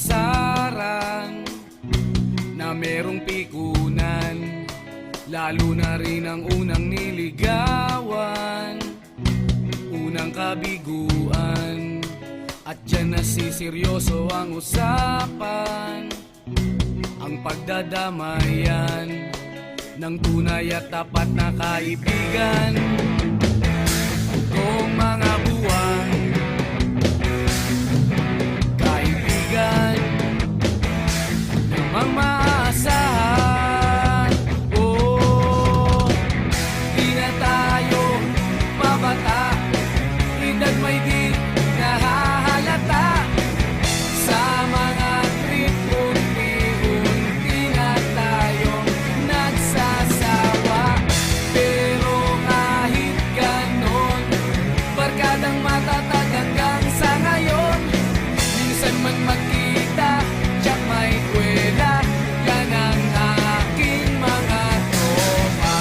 pasaran na merong pikunan, lalo na rin ang unang niligawan, unang kabiguan. At dyan nasiseryoso ang usapan, ang pagdadamayan ng tunay at tapat na kaibigan. Kung mga buwan, kaibigan namang maaasahan. Oh, di na tayo pabata, edad may di nahahalata. Sa mga trip, unti-unti na tayong nagsasawa. Pero kahit ganon, barkadang matatag hanggang sa ngayon. Minsan man magkita, tiyak may kwela, yan ang aking mga tropa.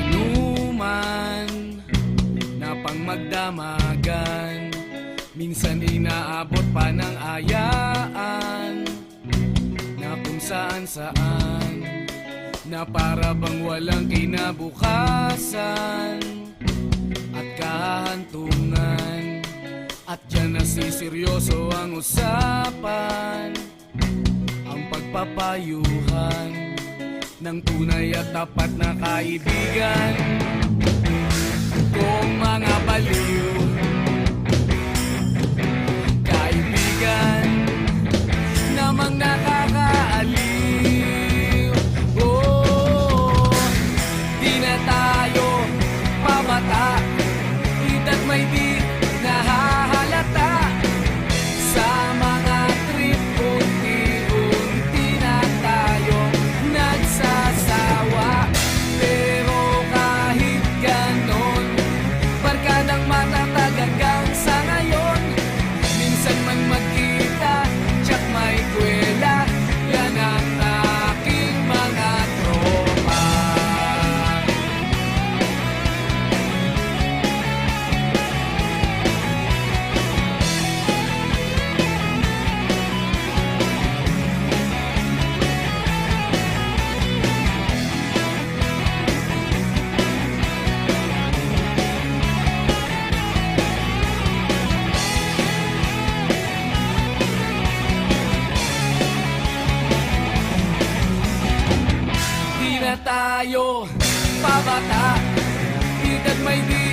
Inuman na pang magdamagan, minsan inaabot pa ng ayaan, na kung saan-saan, na para bang walang kinabukasan at kahantungan. At dyan nasiseryoso ang usapan, ang pagpapayuhan ng tunay at tapat na kaibigan. Kung mga baliw, kaibigan namang nakakaaliw. Oh, di na tayo pabata, edad may di nahahalata. Sa mga trip, unti-unti na tayong nagsasawa. Pero kahit ganon, barkadang matatag hanggang sa ngayon. Minsan man magkita, tiyak may kwela, yan ang aking mga tropa. Di na tayo pabata, edad may di